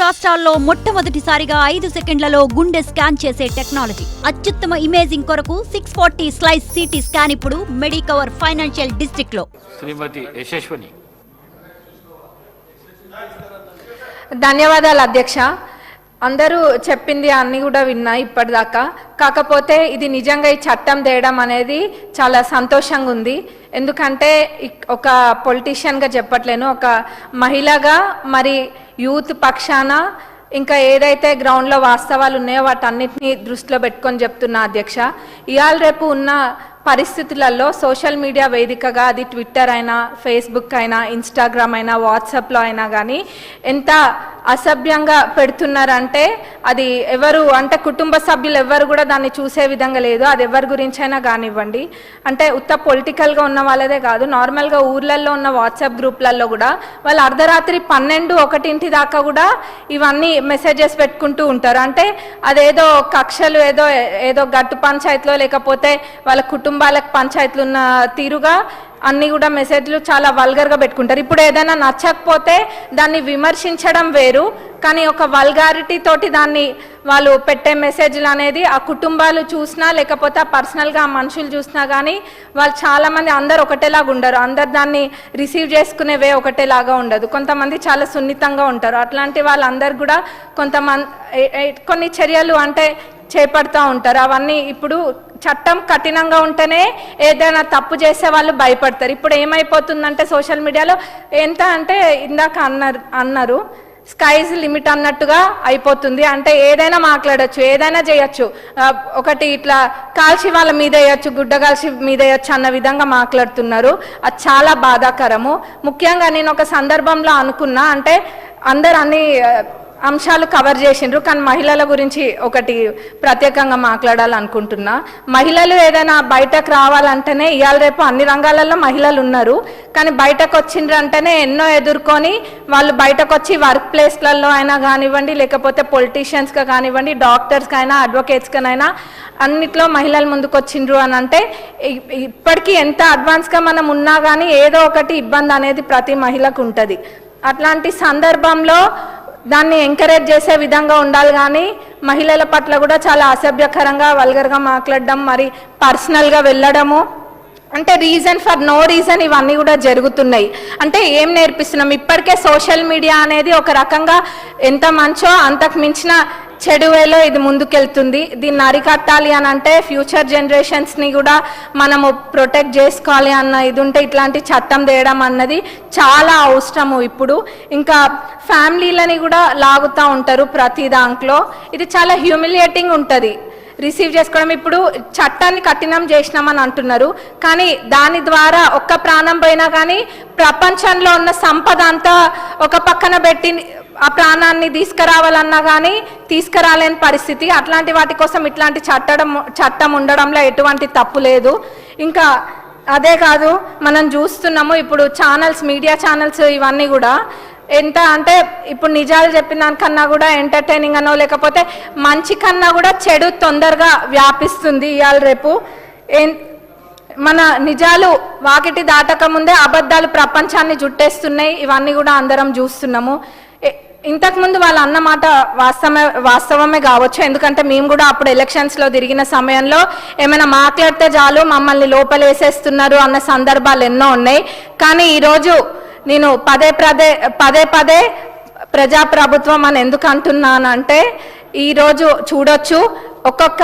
రాష్ట్రాల్లో మొట్టమొదటిసారిగా 5 సెకండ్లలో గుండె స్కాన్ చేసే టెక్నాలజీ. అత్యుత్తమ ఇమేజింగ్ కొరకు 640 స్లైస్ సిటీ స్కాన్ ఇప్పుడు మెడికవర్ ఫైనాన్షియల్ డిస్ట్రిక్ట్ లో. శ్రీమతి యశస్విని. ధన్యవాదాలు అధ్యక్ష. అందరూ చెప్పింది అన్ని కూడా విన్నా ఇప్పటిదాకా. కాకపోతే ఇది నిజంగా ఈ చట్టం తేయడం అనేది చాలా సంతోషంగా ఉంది. ఎందుకంటే ఒక పొలిటీషియన్గా చెప్పట్లేను, ఒక మహిళగా మరి యూత్ పక్షాన ఇంకా ఏదైతే గ్రౌండ్లో వాస్తవాలు ఉన్నాయో వాటన్నిటిని దృష్టిలో పెట్టుకొని చెప్తున్నా అధ్యక్ష. ఇవాళ రేపు ఉన్న పరిస్థితులలో సోషల్ మీడియా వేదికగా, అది ట్విట్టర్ అయినా, ఫేస్బుక్ అయినా, ఇన్స్టాగ్రామ్ అయినా, వాట్సాప్లో అయినా కానీ ఎంత అసభ్యంగా పెడుతున్నారంటే అది ఎవరు అంటే కుటుంబ సభ్యులు ఎవరు కూడా దాన్ని చూసే విధంగా లేదు. అది ఎవరి గురించి అయినా కానివ్వండి, అంటే ఉత్త పొలిటికల్గా ఉన్న వాళ్ళదే కాదు, నార్మల్గా ఊర్లలో ఉన్న వాట్సాప్ గ్రూప్లలో కూడా వాళ్ళు అర్ధరాత్రి 12-1 దాకా కూడా ఇవన్నీ మెసేజెస్ పెట్టుకుంటూ ఉంటారు. అంటే అదేదో కక్షలు ఏదో గట్టు పంచాయతీలో లేకపోతే వాళ్ళ కుటుంబాలకు పంచాయతీలు ఉన్న తీరుగా అన్ని కూడా మెసేజ్లు చాలా వల్గర్గా పెట్టుకుంటారు. ఇప్పుడు ఏదైనా నచ్చకపోతే దాన్ని విమర్శించడం వేరు, కానీ ఒక వల్గారిటీ తోటి దాన్ని వాళ్ళు పెట్టే మెసేజ్లు అనేది ఆ కుటుంబాలు చూసినా లేకపోతే పర్సనల్గా ఆ మనుషులు చూసినా కానీ వాళ్ళు చాలామంది అందరు ఒకటేలాగా ఉండరు. అందరు దాన్ని రిసీవ్ చేసుకునే వే ఒకటేలాగా ఉండదు. కొంతమంది చాలా సున్నితంగా ఉంటారు. అట్లాంటి వాళ్ళందరూ కూడా కొన్ని చర్యలు అంటే చేపడుతూ ఉంటారు. అవన్నీ ఇప్పుడు చట్టం కఠినంగా ఉంటేనే ఏదైనా తప్పు చేసే వాళ్ళు భయపడతారు. ఇప్పుడు ఏమైపోతుందంటే సోషల్ మీడియాలో ఎంత అంటే ఇందాక అన్నారు స్కైజ్ లిమిట్ అన్నట్టుగా అయిపోతుంది. అంటే ఏదైనా మాట్లాడచ్చు, ఏదైనా చేయొచ్చు. ఒకటి ఇట్లా కాల్చి వాళ్ళ మీద వేయచ్చు, గుడ్డ కాల్చి మీద వేయచ్చు అన్న విధంగా మాట్లాడుతున్నారు. అది చాలా బాధాకరము. ముఖ్యంగా నేను ఒక సందర్భంలో అనుకున్నా, అంటే అందరు అన్ని అంశాలు కవర్ చేసిండ్రు, కానీ మహిళల గురించి ఒకటి ప్రత్యేకంగా మాట్లాడాలనుకుంటున్నా. మహిళలు ఏదైనా బయటకు రావాలంటేనే ఇవాళ రేపు అన్ని రంగాలలో మహిళలు ఉన్నారు, కానీ బయటకు వచ్చిండ్రంటేనే ఎన్నో ఎదుర్కొని వాళ్ళు బయటకు వచ్చి వర్క్ ప్లేస్లలో అయినా కానివ్వండి, లేకపోతే పొలిటీషియన్స్గా కానివ్వండి, డాక్టర్స్కైనా, అడ్వకేట్స్కైనా అన్నిట్లో మహిళలు ముందుకు వచ్చిండ్రు అని అంటే ఇప్పటికీ ఎంత అడ్వాన్స్గా మనం ఉన్నా కానీ ఏదో ఒకటి ఇబ్బంది అనేది ప్రతి మహిళకు ఉంటుంది. అట్లాంటి సందర్భంలో దాన్ని ఎంకరేజ్ చేసే విధంగా ఉండాలి, కానీ మహిళల పట్ల కూడా చాలా అసభ్యకరంగా వల్గర్గా మాట్లాడడం, మరి పర్సనల్గా వెళ్ళడము, అంటే రీజన్ ఫర్ నో రీజన్ ఇవన్నీ కూడా జరుగుతున్నాయి. అంటే ఏం నేర్పిస్తున్నాం? ఇప్పటికే సోషల్ మీడియా అనేది ఒక రకంగా ఎంత మంచో అంతకు మించిన చెడు వేలో ఇది ముందుకెళ్తుంది. దీన్ని అరికట్టాలి అని అంటే ఫ్యూచర్ జనరేషన్స్ని కూడా మనము ప్రొటెక్ట్ చేసుకోవాలి అన్న ఇది ఉంటే ఇట్లాంటి చట్టం తేయడం అన్నది చాలా అవసరము. ఇప్పుడు ఇంకా ఫ్యామిలీలని కూడా లాగుతూ ఉంటారు ప్రతి దాంట్లో. ఇది చాలా హ్యూమిలియేటింగ్ ఉంటుంది రిసీవ్ చేసుకోవడం. ఇప్పుడు చట్టాన్ని కఠినం చేసినామని అంటున్నారు, కానీ దాని ద్వారా ఒక్క ప్రాణం పోయినా కానీ ప్రపంచంలో ఉన్న సంపద అంతా ఒక పక్కన పెట్టి ఆ ప్రాణాన్ని తీసుకురావాలన్నా కానీ తీసుకురాలేని పరిస్థితి. అట్లాంటి వాటి కోసం ఇట్లాంటి చట్టం ఉండడంలో ఎటువంటి తప్పు లేదు. ఇంకా అదే కాదు, మనం చూస్తున్నాము ఇప్పుడు ఛానల్స్, మీడియా ఛానల్స్ ఇవన్నీ కూడా ఎంత అంటే ఇప్పుడు నిజాలు చెప్పిన దానికన్నా కూడా ఎంటర్టైనింగ్ అనో లేకపోతే మంచి కన్నా కూడా చెడు తొందరగా వ్యాపిస్తుంది. ఇవాళ రేపు మన నిజాలు వాకిటి దాటక ముందే అబద్ధాలు ప్రపంచాన్ని జుట్టేస్తున్నాయి. ఇవన్నీ కూడా అందరం చూస్తున్నాము. ఇంతకుముందు వాళ్ళు అన్న మాట వాస్తవమే కావచ్చు, ఎందుకంటే మేము కూడా అప్పుడు ఎలక్షన్స్లో తిరిగిన సమయంలో ఏమైనా మాట్లాడితే చాలు మమ్మల్ని లోపలేసేస్తున్నారు అన్న సందర్భాలు ఎన్నో ఉన్నాయి. కానీ ఈరోజు నేను పదే పదే ప్రజాప్రభుత్వం అని ఎందుకు అంటున్నానంటే ఈరోజు చూడొచ్చు ఒక్కొక్క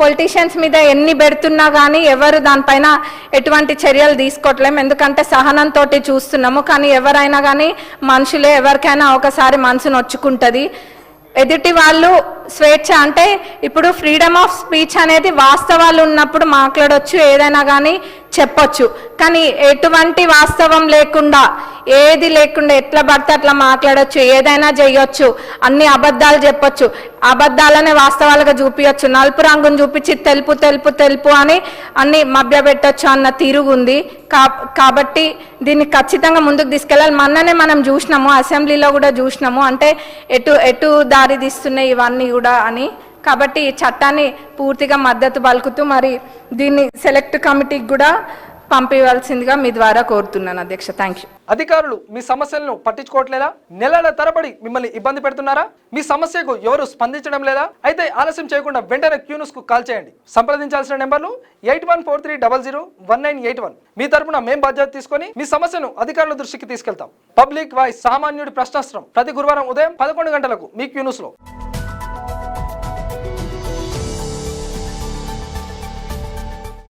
పొలిటీషియన్స్ మీద ఎన్ని పెడుతున్నా కానీ ఎవరు దానిపైన ఎటువంటి చర్యలు తీసుకోవట్లేము. ఎందుకంటే సహనంతో చూస్తున్నాము, కానీ ఎవరైనా కానీ మనుషులే, ఎవరికైనా ఒకసారి మనసు నొచ్చుకుంటుంది. ఎదుటి వాళ్ళు స్వేచ్ఛ అంటే ఇప్పుడు ఫ్రీడమ్ ఆఫ్ స్పీచ్ అనేది వాస్తవాలు ఉన్నప్పుడు మాట్లాడొచ్చు, ఏదైనా కానీ చెప్పొచ్చు. కానీ ఎటువంటి వాస్తవం లేకుండా, ఏది లేకుండా ఎట్లా పడితే అట్లా మాట్లాడొచ్చు, ఏదైనా చేయొచ్చు, అన్ని అబద్ధాలు చెప్పొచ్చు, అబద్ధాలనే వాస్తవాలుగా చూపించచ్చు, నలుపు రంగును చూపించి తెలుపు తెలుపు తెలుపు అని అన్ని మభ్యపెట్టచ్చు అన్న తిరుగుంది. కాబట్టి దీన్ని ఖచ్చితంగా ముందుకు తీసుకెళ్ళాలి. మొన్ననే మనం చూసినాము, అసెంబ్లీలో కూడా చూసినాము, అంటే ఎటు దారి తీస్తున్నాయి ఇవన్నీ కూడా అని. కాబట్టి ఈ చట్టాన్ని పూర్తిగా మద్దతు పలుకుతూ మరి దీన్ని సెలెక్ట్ కమిటీకి కూడా పంపించవలసిందిగా మీ ద్వారా కోరుతున్నాను అధ్యక్ష. Thank you. అధికారులు మీ సమస్యలను పట్టించుకోవట్లేదా? నెలల తరబడి మిమ్మల్ని ఇబ్బంది పెడుతున్నారా? మీ సమస్యకు ఎవరు స్పందించడం లేదా? అయితే ఆలస్యం చేయకుండా వెంటనే క్యూన్యూస్ కు కాల్ చేయండి. సంప్రదించాల్సిన నెంబర్లు 8143001981. మీ తరపున మేం బాధ్యత తీసుకొని మీ సమస్యను అధికారుల దృష్టికి తీసుకెళ్తాం. పబ్లిక్ వాయిస్, సామాన్యుడి ప్రశ్నాస్త్రం, ప్రతి గురువారం ఉదయం 11 గంటలకు మీ క్యూన్యూస్ లో.